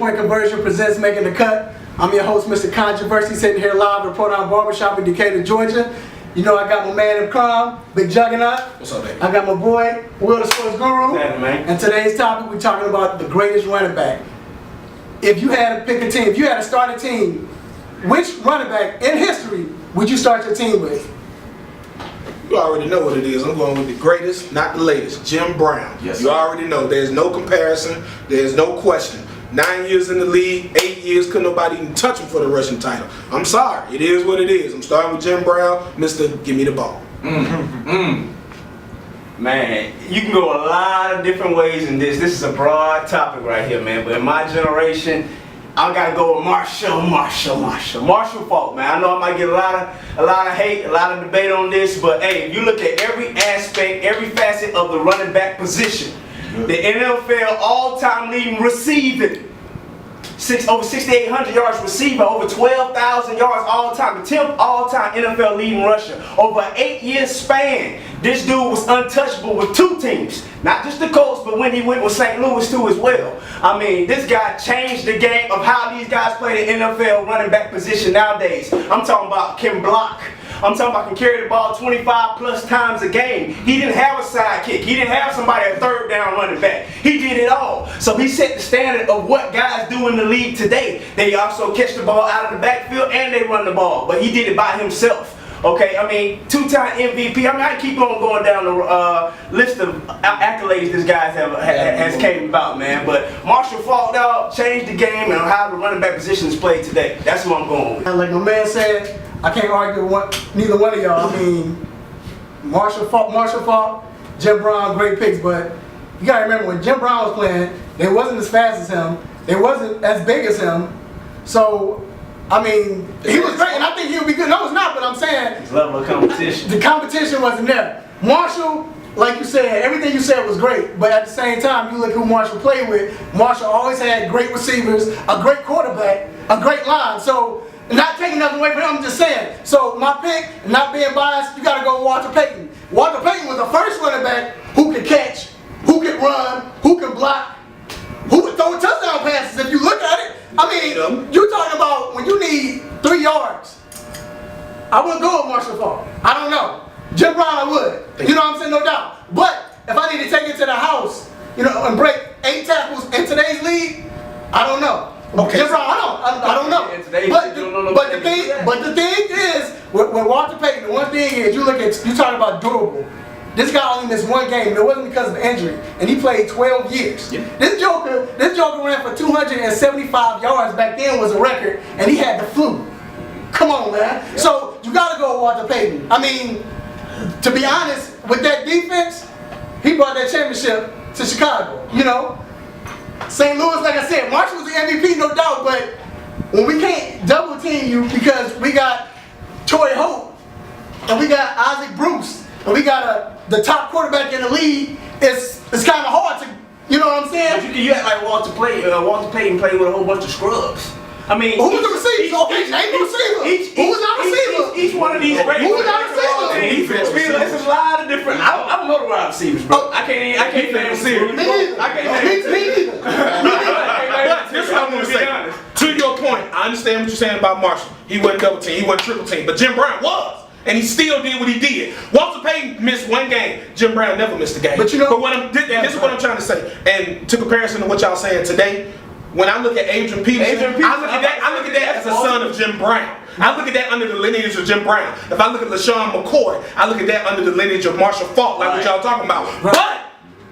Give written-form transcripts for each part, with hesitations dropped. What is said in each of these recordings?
3-point conversion presents Making the Cut. I'm your host, Mr. Controversy, sitting here live, reporting on barbershop in Decatur, Georgia. You know I got my man in crime, Big Juggernaut. What's up, baby? I got my boy, Will the Sports Guru. Hey, man. And today's topic, we're talking about the greatest running back. If you had to pick a team, if you had to start a team, which running back in history would you start your team with? You already know what it is. I'm going with the greatest, not the latest, Jim Brown. Yes, you sir. already know. There's no comparison. There's no question. 9 years in the league, 8 years, couldn't nobody even touch him for the rushing title. I'm sorry. It is what it is. I'm starting with Jim Brown. Mr. Give me the ball. Man, you can go a lot of different ways in this. This is a broad topic right here, man. But in my generation, I gotta go with Marshall Faulk, man. I know I might get a lot of hate, a lot of debate on this, but hey, if you look at every aspect, every facet of the running back position, the NFL all-time leading receiving, over 6,800 yards receiving, over 12,000 yards all-time, the 10th all-time NFL leading rusher, over an 8-year span. This dude was untouchable with 2 teams, not just the Colts, but when he went with St. Louis too as well. I mean, this guy changed the game of how these guys play the NFL running back position nowadays. I'm talking about can block. I'm talking about can carry the ball 25 plus times a game. He didn't have a sidekick. He didn't have somebody at third down running back. He did it all. So he set the standard of what guys do in the league today. They also catch the ball out of the backfield and they run the ball. But he did it by himself. Okay, I mean, 2-time MVP. I mean, I keep on going down the list of accolades this guy has came about, man. But Marshall Faulk, dog, changed the game and how the running back position is played today. That's what I'm going with. Like my man said, I can't argue with neither one of y'all. I mean, Marshall Faulk, Jim Brown, great picks. But you gotta remember when Jim Brown was playing, they wasn't as fast as him. They wasn't as big as him. So, I mean, he was great, and I think he would be good. No, it's not, but I'm saying His level of competition. the competition wasn't there. Marshall, like you said, everything you said was great, but at the same time, you look who Marshall played with. Marshall always had great receivers, a great quarterback, a great line. So, not taking nothing away from him, I'm just saying. So, my pick, not being biased, you got to go with Walter Payton. Walter Payton was the first running back who could catch, who could run, who could block, who would throw touchdown passes. If you look at it, I mean, you're talking about when you need 3 yards. I wouldn't go with Marshall Faulk. I don't know. Jim Brown, I would. You know what I'm saying? No doubt. But if I need to take it to the house, you know, and break 8 tackles in today's league, I don't know. Okay. Jim Brown, I don't know. But the thing is, with Walter Payton, the one thing is, you talking about durable. This guy only missed 1 game, and it wasn't because of injury, and he played 12 years. Yeah. This Joker ran for 275 yards back then was a record, and he had the flu. Come on, man. Yeah. So you gotta go with Walter Payton. I mean, to be honest, with that defense, he brought that championship to Chicago. You know, St. Louis, like I said, Marshall was the MVP, no doubt, but when we can't double team you because we got Troy Hope and we got Isaac Bruce. And we got the top quarterback in the league. It's kind of hard to, you know what I'm saying? But you act like Walter Payton played with a whole bunch of scrubs. I mean, who was the receiver? Okay, name the receiver. Who was our receiver? Each one of these great. Who was our receiver? There's a lot of different. I don't know the wide receivers, bro. I can't name receivers. Me neither. I can't name receivers. But here's what I'm going to say. To your point, I understand what you're saying about Marshall. He wasn't double team, he wasn't triple team, but Jim Brown was. And he still did what he did. Walter Payton missed 1 game. Jim Brown never missed a game. But you know, this is what I'm trying to say. And to comparison to what y'all saying today, when I look at Adrian Peterson, I look at that as a son of Jim Brown. I look at that under the lineage of Jim Brown. If I look at LaShawn McCoy, I look at that under the lineage of Marshall Faulk, like what y'all talking about. Right. But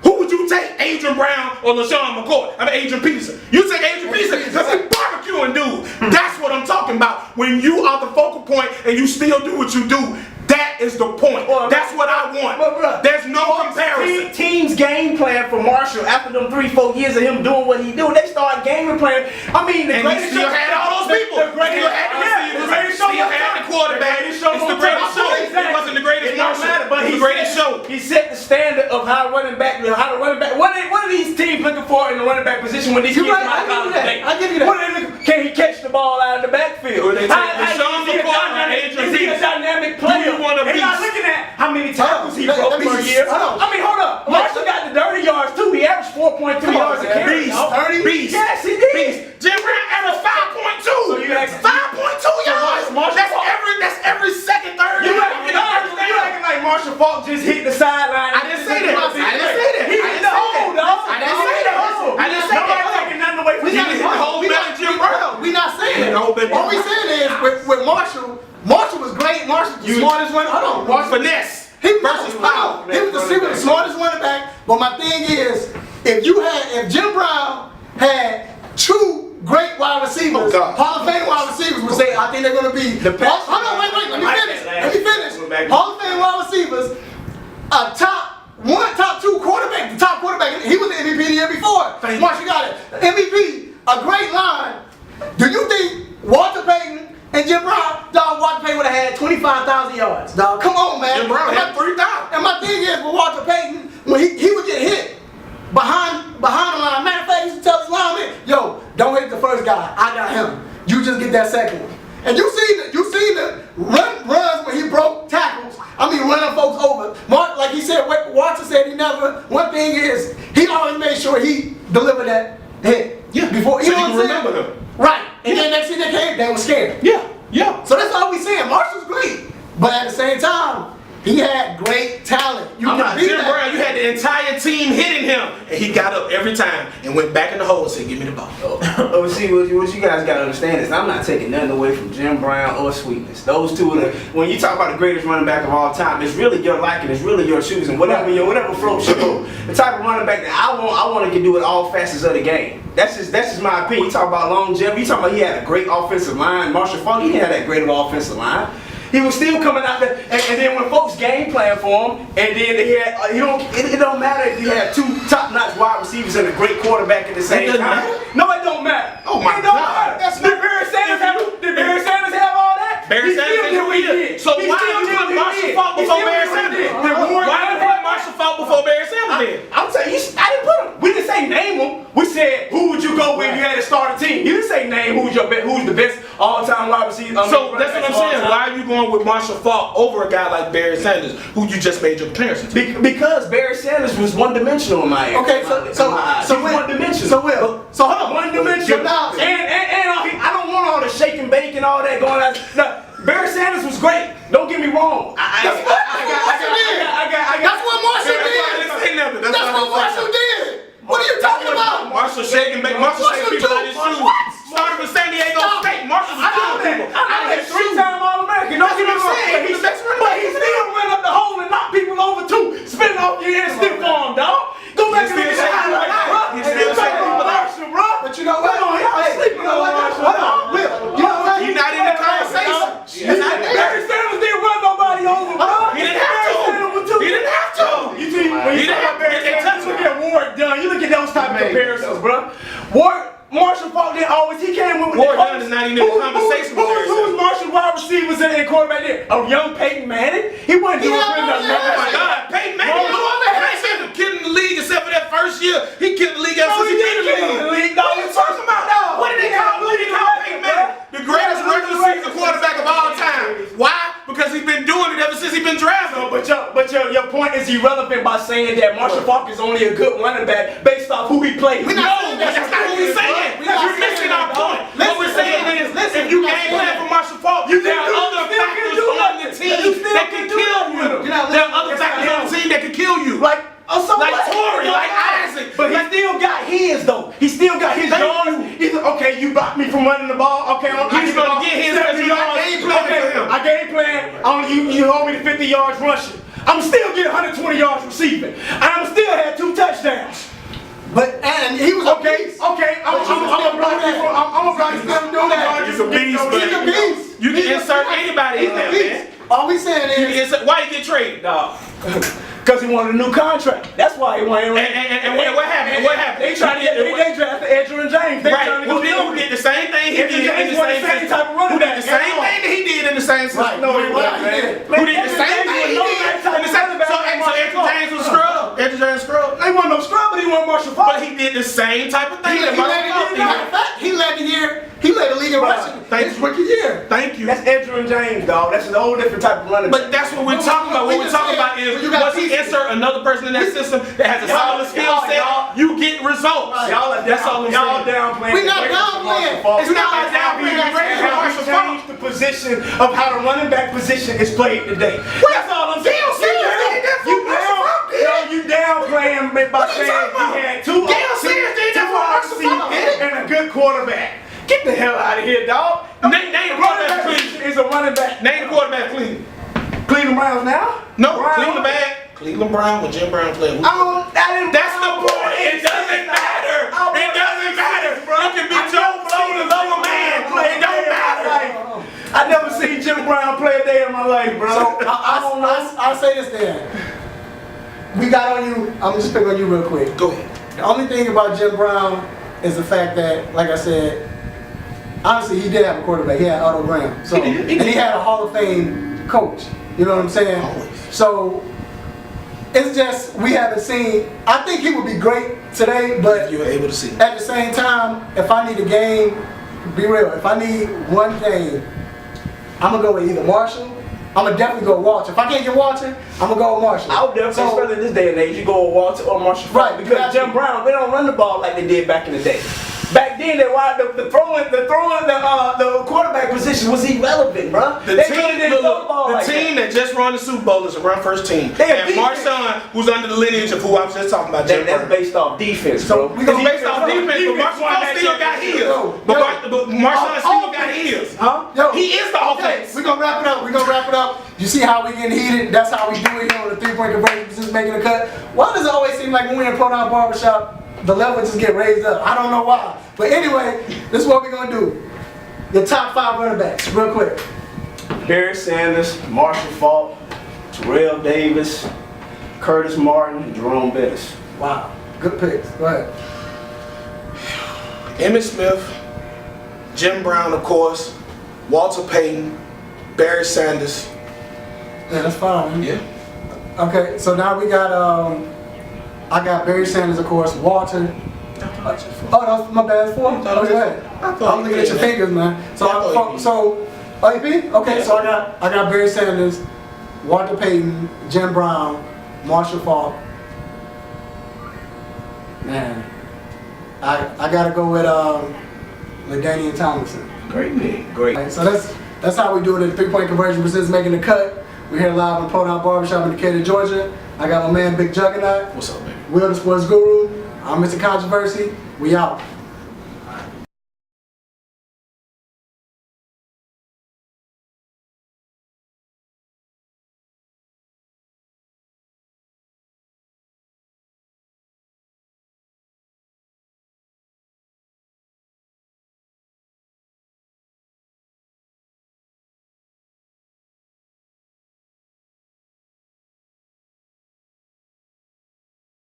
who would you take, Adrian Brown or LaShawn McCoy? I mean, Adrian Peterson. You take Adrian Peterson because he's barbecuing dude. That's what I'm talking about. When you are the focal point and you still do what you do, that is the point. That's what I want. There's no comparison. Teams game plan for Marshall after them 3-4 years of him doing what he do. They started game plan. I mean, the greatest still had all those people. The greatest, still had the receivers. Still had the quarterback. It's the greatest show. It wasn't the greatest Marshall. But the greatest show. He set the standard of how running back. What are these teams looking for in the running back position when these kids come out of the day? I give you that. What are they looking? Can he catch the ball out of the backfield? Is he a dynamic player? They're not looking at how many tackles he broke per year. I mean, hold up. Marshall got the dirty yards too. He averaged 4.3 yards a carry. Beast. Yes, he did. Beast. That's every second, third. You acting like Marshall Faulk just hit the sideline. I didn't say that. I didn't say that. He hit the hole, dog. I didn't say that. I didn't say that. Nobody taking nothing away from We you. hit the whole better Jim Brown. We not saying that. What we saying is with Marshall was great. Marshall the smartest one. Hold on. Finesse. He versus power. He was the smartest running back. But my thing is, if Jim Brown had two great wide receivers, Hall of Fame wide receivers would say, I think they're going to be the best. Hold on, wait, let me finish. Hall of Fame wide receivers, a top two quarterback, the top quarterback. He was the MVP the year before. Marshall got it. MVP, a great line. Do you think Walter Payton and Jim Brown, dog, Walter Payton would have had 25,000 yards? Dog, come on, man. Jim Brown had 3,000. And my thing is, with Walter Payton, when he would get hit behind the line. Matter of fact, he used to tell his lineman, yo, don't hit the first guy. I got him. You just get that second one. And you seen the runs when he broke tackles. I mean, running folks over. Mark, like he said, Walter said he never. One thing is, he always made sure he delivered that hit. Yeah. Before, so you can remember them. Right. And then next thing they came, they were scared. Yeah. So that's all we saying. Marshall's great. But at the same time, he had great talent. Jim Brown, you had the entire team hitting him, and he got up every time and went back in the hole and said, give me the ball. Oh, see, what you guys got to understand is I'm not taking nothing away from Jim Brown or Sweetness. Those two are when you talk about the greatest running back of all time, it's really your liking, it's really your choosing, whatever floats your boat. The type of running back that I want to do it all facets of the game. That's just my opinion. You talk about longevity, you talk about he had a great offensive line. Marshall Faulk, he didn't have that great of an offensive line. He was still coming out there, and then when folks game plan for him, and then they had, it don't matter if you have two top-notch wide receivers and a great quarterback at the same time. No, it don't matter. Oh my God! Did Barry Sanders have all that? Barry Sanders did what he did. So why you put Marshall Faulk before Barry Sanders? Why you put Marshall Faulk before Barry Sanders did? I'm telling you, I didn't put him. We didn't say name him. We said who would you go with if you had to start a team. You didn't say name who's the best all-time wide receiver. So that's what I'm saying. Why are you going with Marshall Faulk over a guy like Barry Sanders, who you just made your comparison to? Because Barry Sanders was one-dimensional in my area. Okay, so one-dimensional. So hold on. One-dimensional. And I don't want all the shake and bake and all that going on. No, Barry Sanders was great. Don't get me wrong. That's what Marshall did. That's what Marshall did. What are you talking about? Marshall shaking back. Marshall shaking people out his shoes. Started with San Diego State. Marshall was killing people. I know that three-time All-American. Don't get me wrong. But he still went up the hole and knocked people over too. Spitting off your head still for him, dog. Go back and look at that like that. He's still shaking Marshall, bro. But you know what? Come on, y'all sleeping on Marshall. Hold on, Will. You know what? He's not in the conversation. Barry Sanders didn't run nobody over, bro. He didn't have to. He didn't have to. When you talk about Barry Sanders, look at Ward Dunn. You look at those type of comparisons, bro. Marshall Faulk didn't always. He came with Ward Dunn is not even in the conversation with Barry Sanders. Who was Marshall wide receivers and quarterback there? A young Peyton Manning. He wasn't doing good enough. Oh my God, Peyton Manning. Peyton killed the league except for that first year. He killed the league ever since he came in the league. What are you talking about? What did they call Peyton Manning? The greatest regular season quarterback of all time. Why? Because he's been doing it ever since he's been drafted. But your point is irrelevant by saying that Marshall Faulk is only a good running back based off who he played. No, that's not what we're saying. You're missing our point. What we're saying is, if you game plan for Marshall Faulk, there are other factors on the team that can kill you. There are other factors on the team that can kill you. Like Torrey, like Isaac. But he still got his though. He still got his yards. Okay, you blocked me from running the ball. Okay, he's gonna get his 70 yards. Game plan for him. I game plan. You hold me to 50 yards rushing. I'm still getting 120 yards receiving. And I'm still had 2 touchdowns. And he was okay. I'm gonna block you. I'm gonna block you from doing that. He's a beast, but you can insert anybody in there, man. All we saying is, why you get traded, dog? Because he wanted a new contract. That's why he wanted. And what happened? They tried to get. They drafted Edgerrin James. Right. Who did the same thing he did in the same type of running back. Who did the same thing that he did in the same system? No, he wasn't. Who did the same thing he did in the same? So Edgerrin James was scrub. Edgerrin James scrub. He wasn't no scrub, but he wasn't Marshall Faulk. But he did the same type of thing that Marshall Faulk did. He led the leading rushing his rookie year. Thank you. That's Edgerrin James, dog. That's a whole different type of running back. But that's what we're talking about. What we're talking about is once he insert another person in that system that has a similar skill set, you get results. That's all I'm saying. Y'all downplaying. We're not downplaying. It's not like downplaying. We changed the position of how the running back position is played today. That's all I'm saying. You downplaying by saying he had two RCs and a good quarterback. Get the hell out of here, dog. Name the quarterback, Cleveland. Is a running back. Name the quarterback, Cleveland. Cleveland Browns now? No, Cleveland bad. Cleveland Brown with Jim Brown playing. That's the point. It doesn't matter. It doesn't matter. You can be Joe Blow, the lower man. It don't matter. I never seen Jim Brown play a day in my life, bro. So I'll say this then. We got on you. I'm just picking on you real quick. Go ahead. The only thing about Jim Brown is the fact that, like I said, honestly, he did have a quarterback. He had Otto Graham. So and he had a Hall of Fame coach. You know what I'm saying? Always. So it's just we haven't seen. I think he would be great today, but if you were able to see. At the same time, if I need a game, be real. If I need one game, I'm gonna go with either Marshall. I'm gonna definitely go with Walter. If I can't get Walter, I'm gonna go with Marshall. I would definitely, especially in this day and age, you go with Walter or Marshall. Right, because Jim Brown, they don't run the ball like they did back in the day. Back then, the quarterback position was irrelevant, bro. The team that just won the Super Bowl is a run first team. And Marshawn, who's under the lineage of who I was just talking about, Jim Brown. That's based off defense, bro. We go based off defense, but Marshawn still got his. But Marshawn still got his. Huh? He is the offense. We're gonna wrap it up. You see how we getting heated? That's how we do it here on the 3-point conversion, just making a cut. Why does it always seem like when we're in Pro-Down Barbershop, the level just get raised up? I don't know why. But anyway, this is what we're gonna do. The top 5 running backs, real quick. Barry Sanders, Marshall Faulk, Terrell Davis, Curtis Martin, and Jerome Bettis. Wow, good picks. Go ahead. Emmitt Smith, Jim Brown, of course, Walter Payton, Barry Sanders. Yeah, that's fine. Yeah. Okay, so now we got I got Barry Sanders, of course, Walter. Oh, that's my bad. 4. Oh, go ahead. I was looking at your fingers, man. So, AP? Okay, yeah. So I got Barry Sanders, Walter Payton, Jim Brown, Marshall Faulk. Man, I gotta go with LaDainian Tomlinson. Great man, great. Right, so that's how we do it at 3-point conversion. We're just making the cut. We're here live on Pro-Down Barbershop in Decatur, Georgia. I got my man Big Juggernaut. What's up, man? Will the Sports Guru. I'm Mr. Controversy. We out.